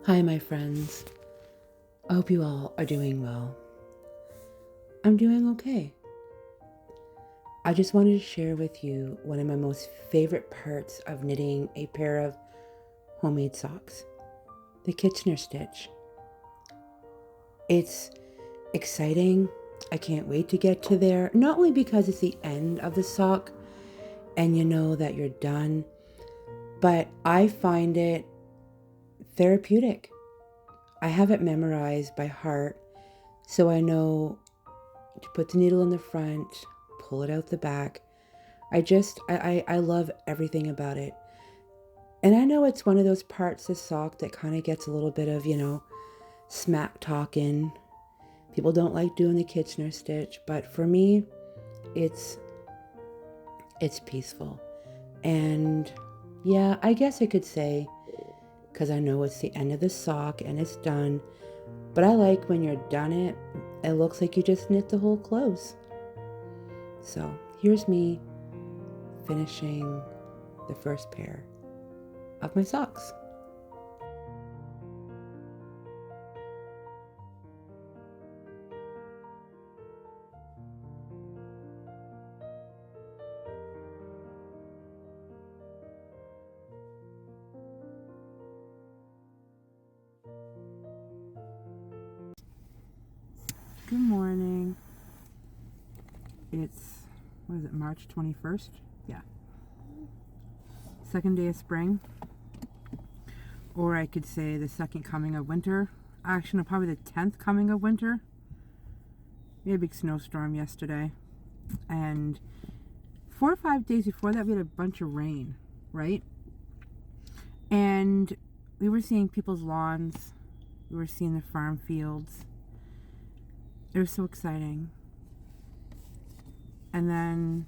Hi, my friends. I hope you all are doing well. I'm doing okay. I just wanted to share with you one of my most favorite parts of knitting a pair of homemade socks, the Kitchener stitch. It's exciting. I can't wait to get to there, not only because it's the end of the sock and you know that you're done, but I find it therapeutic. I have it memorized by heart, so I know to put the needle in the front, pull it out the back. I love everything about it. And I know it's one of those parts of sock that kind of gets a little bit of, smack talking. People don't like doing the Kitchener stitch, but for me, it's peaceful. And yeah, I guess I could say, because I know it's the end of the sock and it's done, but I like when you're done it looks like you just knit the whole clothes. So here's me finishing the first pair of my socks. Good morning. It's, what is it, March 21st? Yeah. Second day of spring. Or I could say the second coming of winter. Actually, no, probably the 10th coming of winter. We had a big snowstorm yesterday. And 4 or 5 days before that, we had a bunch of rain, right? And we were seeing people's lawns. We were seeing the farm fields. It was so exciting. And then,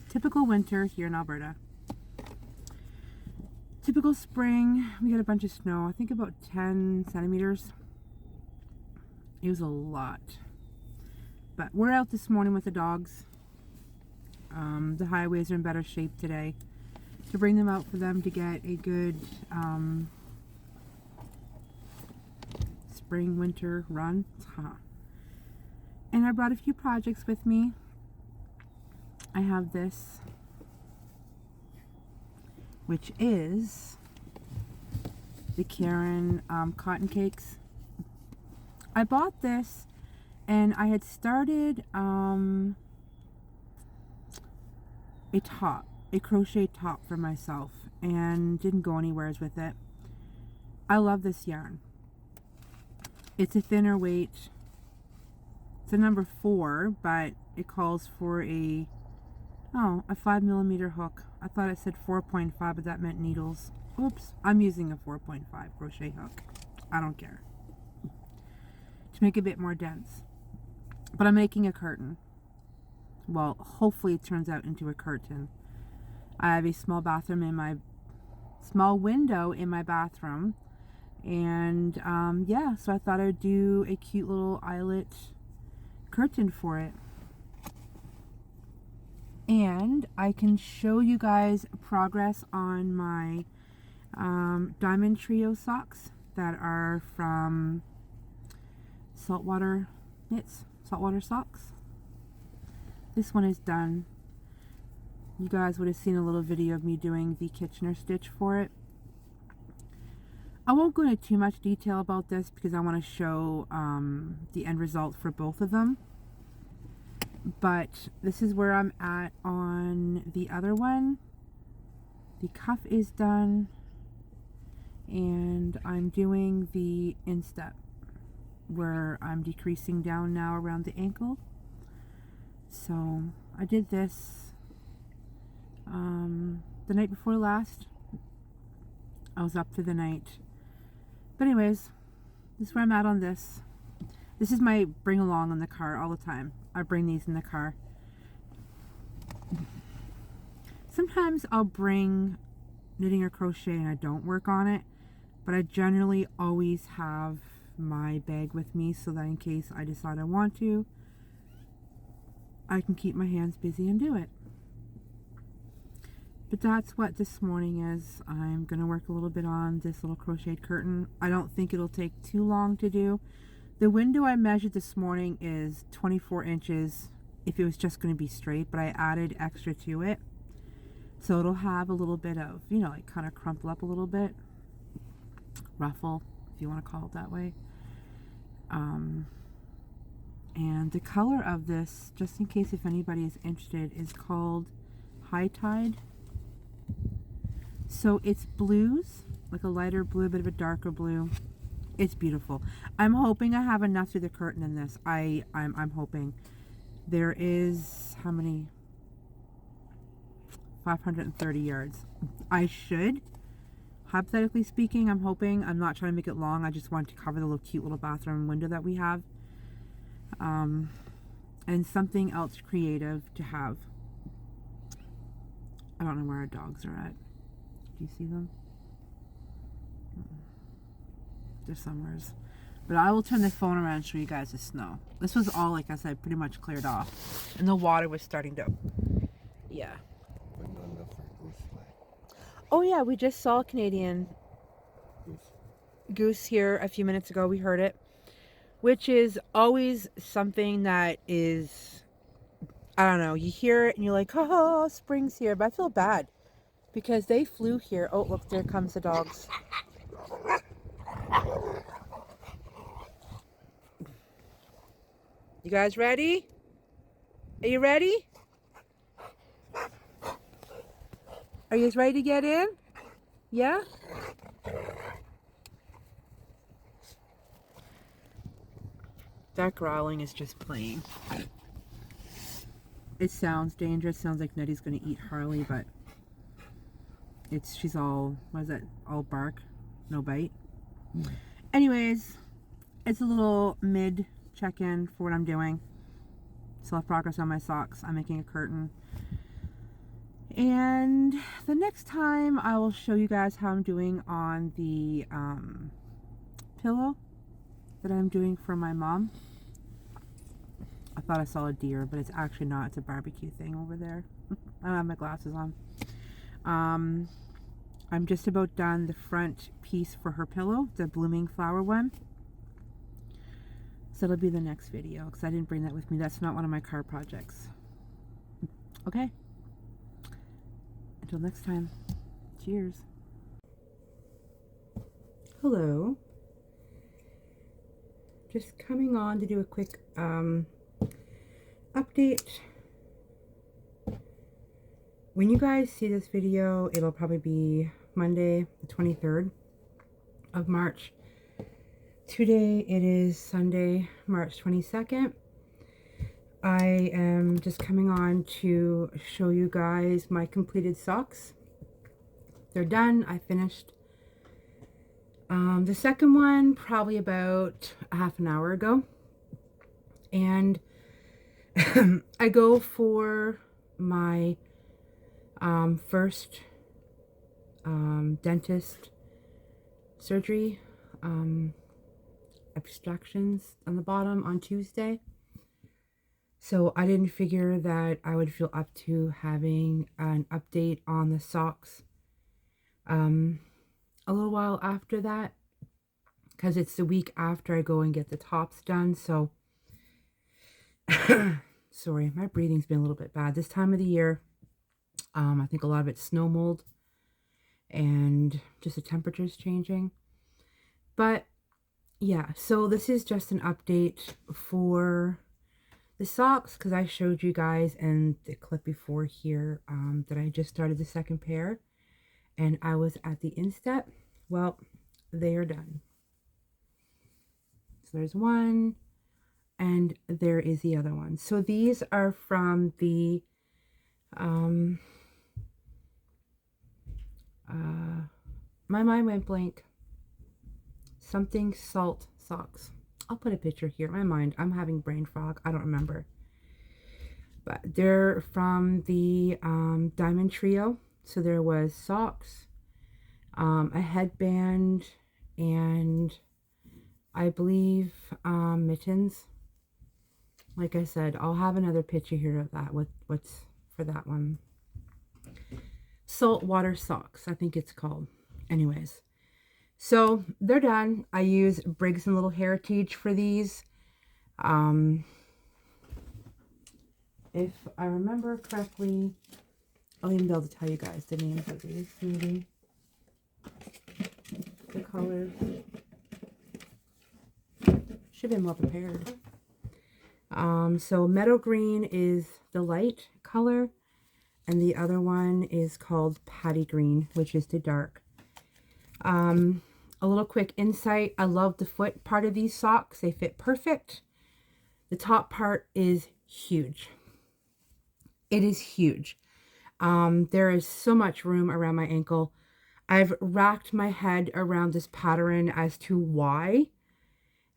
typical winter here in Alberta. Typical spring, we got a bunch of snow. I think about 10 centimeters. It was a lot. But we're out this morning with the dogs. The highways are in better shape today. To bring them out for them to get a good spring, winter run. And I brought a few projects with me. I have this, which is the Caron cotton cakes. I bought this and I had started a crochet top for myself and didn't go anywhere with it. I love this yarn. It's a thinner weight. It's a number 4, but it calls for a 5mm hook. I thought it said 4.5, but that meant needles. Oops, I'm using a 4.5 crochet hook. I don't care. To make it a bit more dense. But I'm making a curtain. Well, hopefully it turns out into a curtain. I have a small window in my bathroom. And so I thought I'd do a cute little eyelet curtain for it. And I can show you guys progress on my Diamond Trio socks that are from Saltwater Knits, Saltwater Socks. This one is done. You guys would have seen a little video of me doing the Kitchener stitch for it. I won't go into too much detail about this because I want to show the end result for both of them. But this is where I'm at on the other one. The cuff is done. And I'm doing the instep where I'm decreasing down now around the ankle. So I did this the night before last. I was up for the night. But anyways, this is where I'm at on this. This is my bring along in the car all the time. I bring these in the car. Sometimes I'll bring knitting or crochet and I don't work on it, but I generally always have my bag with me so that in case I decide I want to, I can keep my hands busy and do it. But that's what this morning is. I'm going to work a little bit on this little crocheted curtain. I don't think it'll take too long to do. The window I measured this morning is 24 inches if it was just going to be straight, but I added extra to it. So it'll have a little bit of, you know, like kind of crumple up a little bit. Ruffle, if you want to call it that way. And the color of this, just in case if anybody is interested, is called High Tide. So it's blues, like a lighter blue, a bit of a darker blue. It's beautiful. I'm hoping I have enough through the curtain in this. I'm hoping. There is, how many? 530 yards. I should, hypothetically speaking, I'm hoping. I'm not trying to make it long. I just want to cover the little cute little bathroom window that we have. And something else creative to have. I don't know where our dogs are at. Do you see them? They're somewheres. But I will turn the phone around and show you guys the snow. This was all, like I said, pretty much cleared off. And the water was starting to... Yeah. Oh yeah, we just saw a Canadian goose here a few minutes ago. We heard it. Which is always something that is... I don't know. You hear it and you're like, oh, spring's here. But I feel bad. Because they flew here. Oh, look, there comes the dogs. You guys ready? Are you ready? Are you guys ready to get in? Yeah? That growling is just playing. It sounds dangerous. Sounds like Nettie's going to eat Harley, but she's all, what is that? All bark, no bite. Anyways, it's a little mid check-in for what I'm doing. Still have progress on my socks. I'm making a curtain. And the next time I will show you guys how I'm doing on the pillow that I'm doing for my mom. I thought I saw a deer, but it's actually not. It's a barbecue thing over there. I don't have my glasses on. I'm just about done the front piece for her pillow, the blooming flower one. So it'll be the next video, because I didn't bring that with me. That's not one of my car projects. Okay. Until next time. Cheers. Hello. Just coming on to do a quick update. When you guys see this video, it'll probably be Monday, the 23rd of March. Today it is Sunday, March 22nd. I am just coming on to show you guys my completed socks. They're done. I finished the second one probably about a half an hour ago. And I go for my first dentist surgery, extractions on the bottom on Tuesday. So I didn't figure that I would feel up to having an update on the socks a little while after that, because it's the week after I go and get the tops done. So sorry, my breathing's been a little bit bad this time of the year. I think a lot of it's snow mold and just the temperatures changing. But yeah, so this is just an update for the socks, because I showed you guys in the clip before here that I just started the second pair and I was at the instep. Well, they are done. So there's one and there is the other one. So these are from the my mind went blank. Something salt socks. I'll put a picture here. I'm having brain fog. I don't remember. But they're from the Diamond Trio. So there was socks, a headband, and I believe mittens. Like I said, I'll have another picture here of that with what's for that one. saltwater socks, I think it's called. Anyways, so they're done. I use Briggs and Little Heritage for these. If I remember correctly, I'll even be able to tell you guys the names of these, maybe. The colors. Should have been more prepared. So Meadow Green is the light color, and the other one is called Patty Green, which is the dark. A little quick insight. I love the foot part of these socks. They fit perfect. The top part is huge. It is huge. There is so much room around my ankle. I've racked my head around this pattern as to why.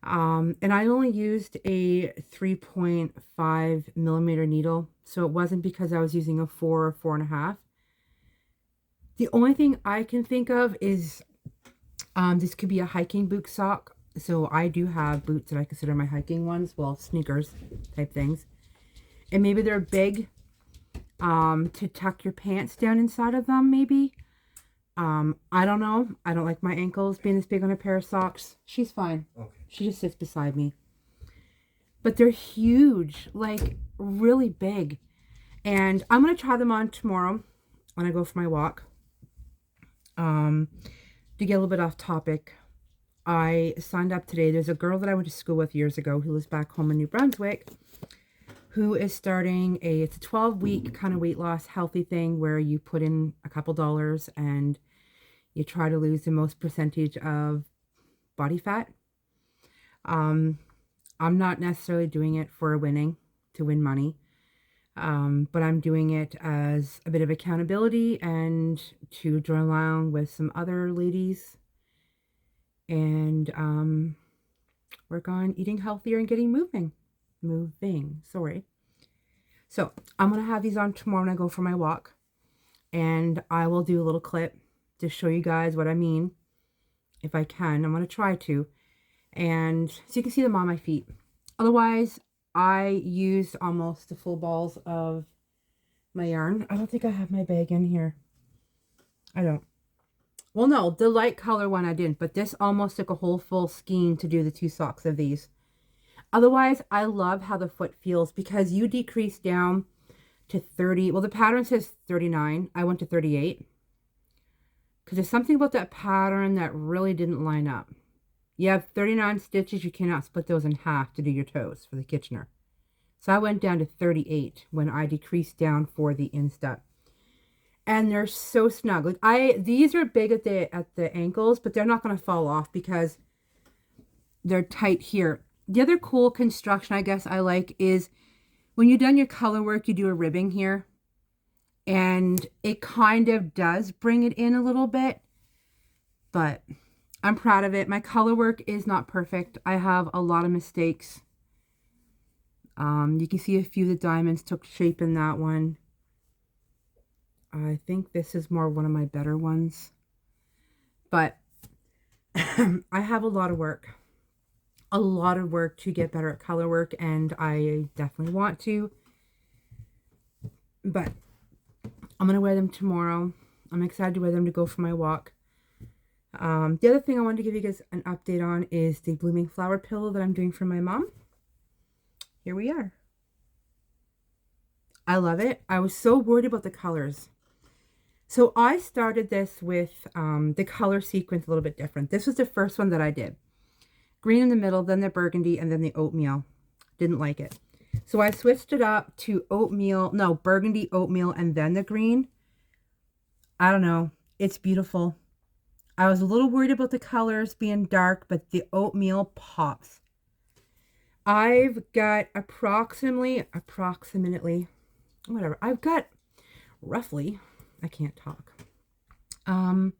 And I only used a 3.5 millimeter needle. So it wasn't because I was using a 4 or 4.5. The only thing I can think of is this could be a hiking boot sock. So I do have boots that I consider my hiking ones. Well, sneakers type things. And maybe they're big to tuck your pants down inside of them, maybe. I don't know. I don't like my ankles being this big on a pair of socks. She's fine. Okay. She just sits beside me. But they're huge, like really big. And I'm going to try them on tomorrow when I go for my walk. To get a little bit off topic, I signed up today. There's a girl that I went to school with years ago who lives back home in New Brunswick, who is starting it's a 12-week kind of weight loss healthy thing where you put in a couple dollars and you try to lose the most percentage of body fat. I'm not necessarily doing it for to win money. But I'm doing it as a bit of accountability and to join along with some other ladies and work on eating healthier and getting moving, sorry. So I'm going to have these on tomorrow when I go for my walk, and I will do a little clip to show you guys what I mean. If I can, I'm going to try to, and so you can see them on my feet. Otherwise, I used almost the full balls of my yarn. I don't think I have my bag in here. I don't. Well, no, the light color one I didn't, but this almost took a whole full skein to do the 2 socks of these. Otherwise, I love how the foot feels because you decrease down to 30. Well, the pattern says 39. I went to 38. Because there's something about that pattern that really didn't line up. You have 39 stitches. You cannot split those in half to do your toes for the Kitchener. So I went down to 38 when I decreased down for the instep. And they're so snug. Like these are big at the ankles, but they're not going to fall off because they're tight here. The other cool construction I guess I like is when you've done your color work, you do a ribbing here. And it kind of does bring it in a little bit. But I'm proud of it. My color work is not perfect. I have a lot of mistakes. You can see a few of the diamonds took shape in that one. I think this is more one of my better ones. But I have a lot of work. A lot of work to get better at color work, and I definitely want to. But I'm going to wear them tomorrow. I'm excited to wear them to go for my walk. The other thing I wanted to give you guys an update on is the blooming flower pillow that I'm doing for my mom. Here we are. I love it. I was so worried about the colors. So I started this with the color sequence a little bit different. This was the first one that I did. Green in the middle, then the burgundy, and then the oatmeal. Didn't like it. So I switched it up to burgundy, oatmeal, and then the green. I don't know. It's beautiful. I was a little worried about the colors being dark, but the oatmeal pops. I've got approximately, whatever. I've got roughly, I can't talk. I'm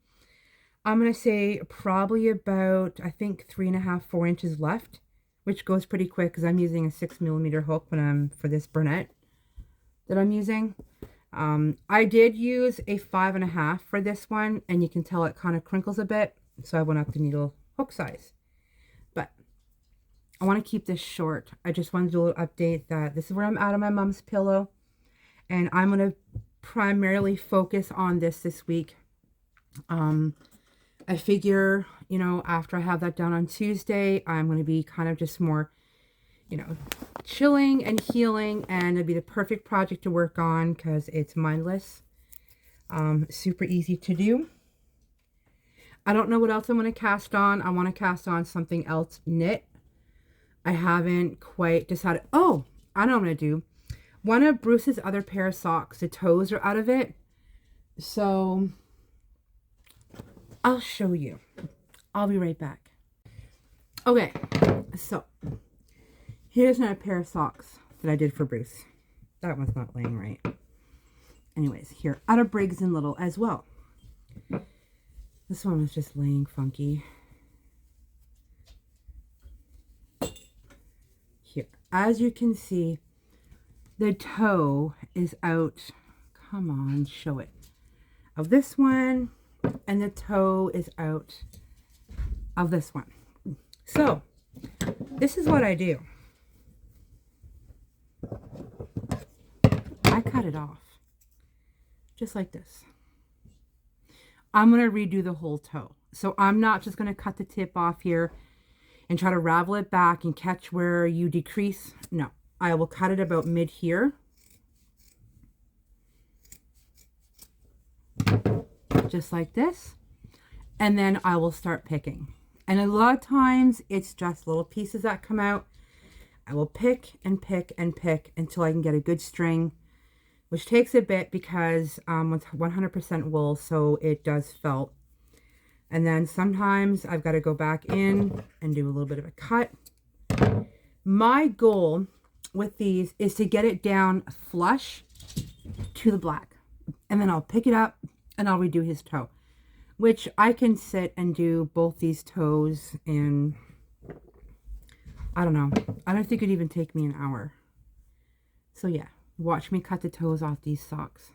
going to say probably about, I think 3.5, 4 inches left, which goes pretty quick because I'm using a 6mm hook for this Bernette that I'm using. I did use a 5.5 for this one, and you can tell it kind of crinkles a bit. So I went up the needle hook size, but I want to keep this short. I just wanted to do a little update that this is where I'm at on my mom's pillow, and I'm going to primarily focus on this week. I figure, you know, after I have that done on Tuesday, I'm going to be kind of just more, you know, chilling and healing, and it'd be the perfect project to work on because it's mindless. Super easy to do. I don't know what else I'm going to cast on. I want to cast on something else knit. I haven't quite decided. Oh, I know what I'm going to do. One of Bruce's other pair of socks, the toes are out of it. So I'll show you. I'll be right back. Okay, so here's another pair of socks that I did for Bruce. That one's not laying right. Anyways, here, out of Briggs and Little as well. This one was just laying funky. Here, as you can see, the toe is out. Come on, show it. Of this one, and the toe is out of this one. So, this is what I do. I cut it off. Just like this. I'm going to redo the whole toe. So I'm not just going to cut the tip off here and try to ravel it back and catch where you decrease. No, I will cut it about mid here. Just like this. And then I will start picking. And a lot of times it's just little pieces that come out. I will pick and pick and pick until I can get a good string, which takes a bit because it's 100% wool, so it does felt. And then sometimes I've got to go back in and do a little bit of a cut. My goal with these is to get it down flush to the black. And then I'll pick it up and I'll redo his toe, which I can sit and do both these toes in, I don't know. I don't think it'd even take me an hour. So yeah. Watch me cut the toes off these socks.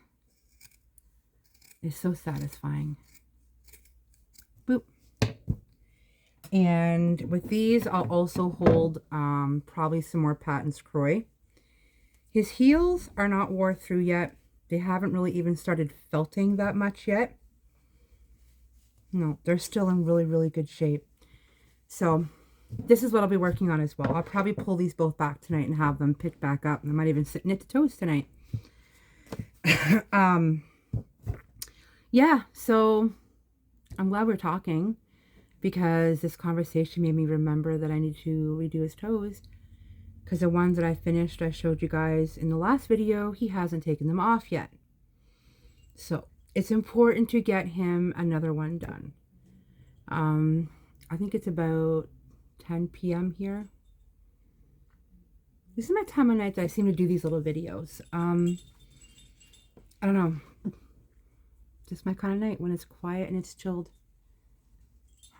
It's so satisfying. Boop. And with these, I'll also hold probably some more Patons Kroy. His heels are not wore through yet. They haven't really even started felting that much yet. No, they're still in really, really good shape. So this is what I'll be working on as well. I'll probably pull these both back tonight and have them picked back up. And I might even sit knit the toes tonight. Yeah, so I'm glad we're talking because this conversation made me remember that I need to redo his toes. Because the ones that I finished, I showed you guys in the last video, he hasn't taken them off yet. So it's important to get him another one done. I think it's about 10 p.m. here. This is my time of night that I seem to do these little videos. I don't know. Just my kind of night when it's quiet and it's chilled.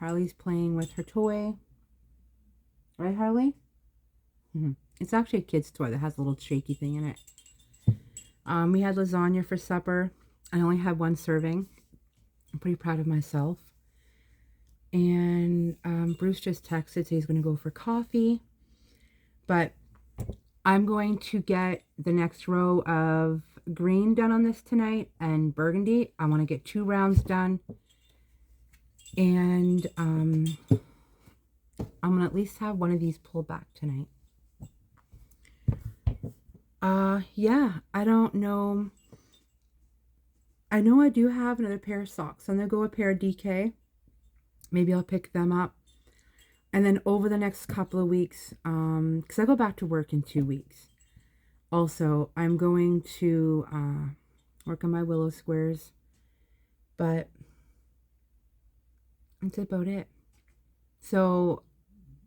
Harley's playing with her toy. Right, Harley? It's actually a kid's toy that has a little shaky thing in it. We had lasagna for supper. I only had one serving. I'm pretty proud of myself. And Bruce just texted, so he's going to go for coffee. But I'm going to get the next row of green done on this tonight and burgundy. I want to get 2 rounds done. And I'm going to at least have one of these pulled back tonight. Yeah, I don't know. I know I do have another pair of socks. I'm going to go a pair of DK. Maybe I'll pick them up. And then over the next couple of weeks, because I go back to work in 2 weeks. Also, I'm going to work on my willow squares. But that's about it. So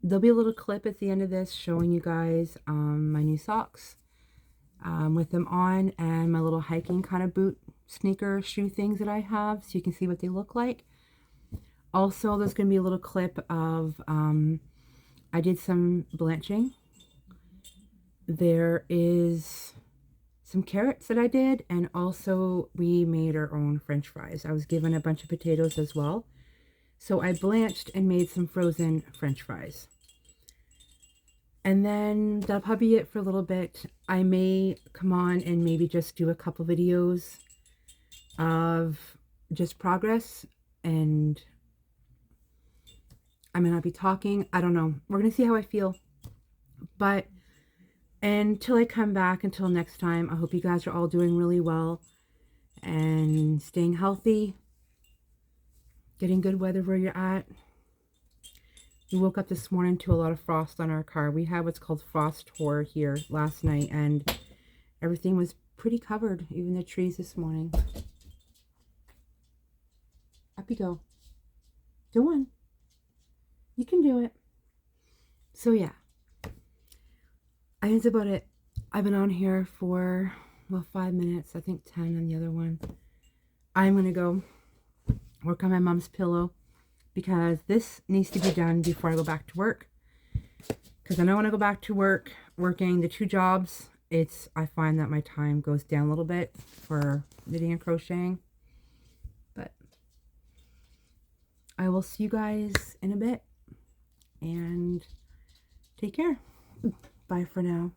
there'll be a little clip at the end of this showing you guys my new socks with them on, and my little hiking kind of boot sneaker shoe things that I have, so you can see what they look like. Also, there's going to be a little clip of I did some blanching. There is some carrots that I did, and also we made our own French fries. I was given a bunch of potatoes as well, so I blanched and made some frozen French fries. And then that'll probably be it for a little bit. I may come on and maybe just do a couple videos of just progress, and I may not be talking. I don't know. We're going to see how I feel. But until I come back, until next time, I hope you guys are all doing really well and staying healthy, getting good weather where you're at. We woke up this morning to a lot of frost on our car. We had what's called frost horror here last night, and everything was pretty covered, even the trees this morning. Up you go. Go on. You can do it. So yeah, I think that's about it. I've been on here for, well, 5 minutes. I think 10 on the other one. I'm going to go work on my mom's pillow because this needs to be done before I go back to work. Because I know when I go back to work, working the 2 jobs, I find that my time goes down a little bit for knitting and crocheting. But I will see you guys in a bit. And take care. Bye for now.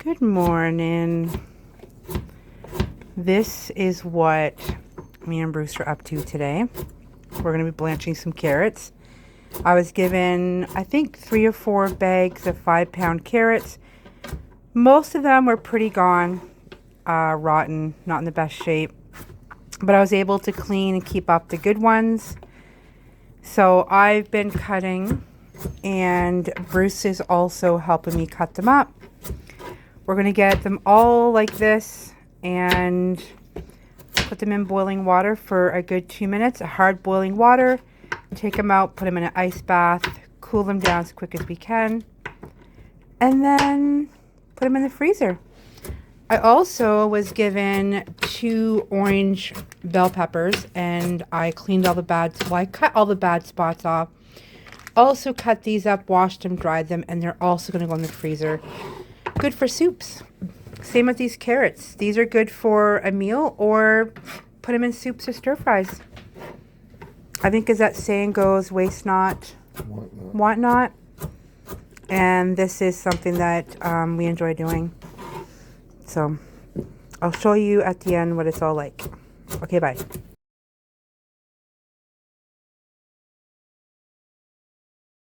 Good morning. This is what me and Bruce are up to today. We're going to be blanching some carrots. I was given, I think, 3 or 4 bags of 5-pound carrots. Most of them were pretty gone, rotten, not in the best shape. But I was able to clean and keep up the good ones. So I've been cutting, and Bruce is also helping me cut them up. We're going to get them all like this and put them in boiling water for a good 2 minutes, hard boiling water. Take them out, put them in an ice bath, cool them down as quick as we can, and then put them in the freezer. I also was given 2 orange bell peppers, and I cleaned all the I cut all the bad spots off. Also cut these up, washed them, dried them, and they're also going to go in the freezer. Good for soups. Same with these carrots. These are good for a meal or put them in soups or stir fries. I think as that saying goes, waste not, want not. And this is something that we enjoy doing. So I'll show you at the end what it's all like. Okay, bye.